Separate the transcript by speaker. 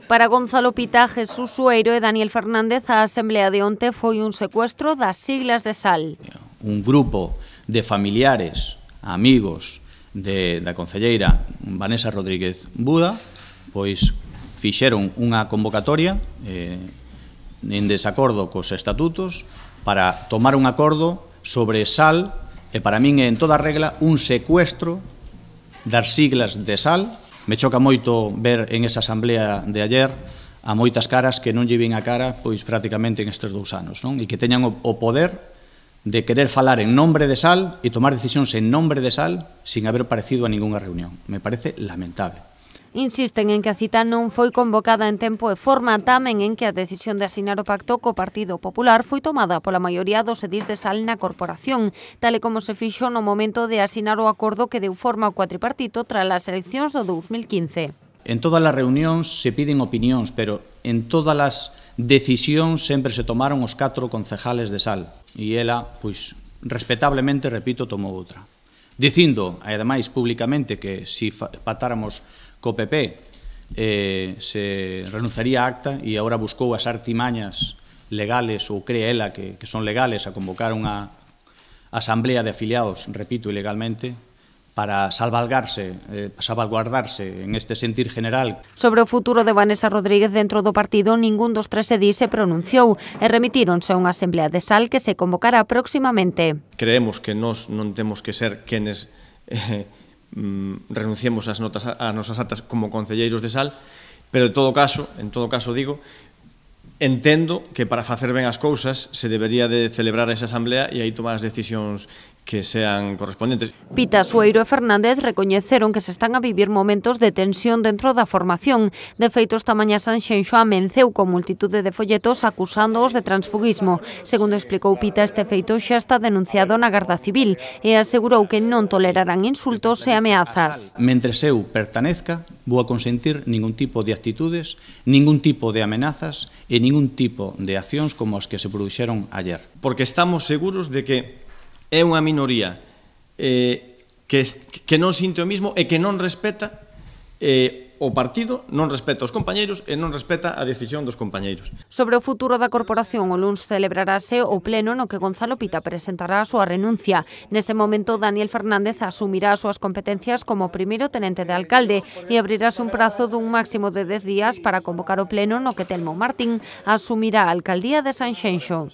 Speaker 1: Para Gonzalo Pita, Jesús Sueiro e Daniel Fernández, a asemblea de onte foi un secuestro das siglas de SAL.
Speaker 2: Un grupo de familiares, amigos da concelleira Vanessa Rodríguez Buda, pois fixeron unha convocatoria en desacordo cos estatutos para tomar un acordo sobre SAL e para min é en toda regla un secuestro das siglas de SAL. Me choca moito ver en esa asamblea de ayer a moitas caras que non lle vin a cara pois prácticamente en estes 2 anos, non? E que teñan o poder de querer falar en nombre de SAL e tomar decisións en nombre de SAL sin haber parecido a ningunha reunión. Me parece lamentable.
Speaker 1: Insisten en que a cita non foi convocada en tempo e forma, tamén en que a decisión de asinar o pacto co Partido Popular foi tomada pola maioría dos edís de SAL na corporación, tal e como se fixo no momento de asinar o acordo que deu forma ao cuatripartito tras as eleccións do 2015.
Speaker 2: En todas as reunións se piden opinións, pero en todas as decisións sempre se tomaron os 4 concejales de SAL. E ela, pois, respetablemente, repito, tomou outra. Dicindo, ademais, públicamente, que se pactáramos co PP se renunciaría a acta e agora buscou as artimañas legales, ou cree ela que son legales, a convocar unha asamblea de afiliados, repito, ilegalmente, para salvaguardarse en este sentir general.
Speaker 1: Sobre o futuro de Vanessa Rodríguez dentro do partido, ningún dos 3 edís se pronunciou e remitíronse a unha asamblea de SAL que se convocará próximamente.
Speaker 3: Creemos que nós non temos que ser quenes renunciemos ás nosas actas como concelleiros de SAL, pero en todo caso digo, entendo que para facer ben as cousas se debería de celebrar esa asamblea e aí tomar as decisións que sean correspondentes.
Speaker 1: Pita, Sueiro e Fernández recoñeceron que se están a vivir momentos de tensión dentro da formación. De feito, esta mañá Sanxenxo amenceu con multitude de folletos acusándoos de transfugismo. Segundo explicou Pita, este feito xa está denunciado na Garda Civil e asegurou que non tolerarán insultos e ameazas.
Speaker 2: Mentres eu pertenezca, vou a consentir ningún tipo de actitudes, ningún tipo de amenazas e ningún tipo de accións como as que se produxeron ayer.
Speaker 3: Porque estamos seguros de que é unha minoría que non sinte o mismo e que non respeta o partido, non respeta os compañeiros e non respeta a decisión dos compañeiros.
Speaker 1: Sobre o futuro da corporación, o luns celebrarase o pleno no que Gonzalo Pita presentará a súa renuncia. Nese momento, Daniel Fernández asumirá as súas competencias como primeiro tenente de alcalde e abrirás un prazo dun máximo de 10 días para convocar o pleno no que Telmo Martín asumirá a alcaldía de Sanxenxo.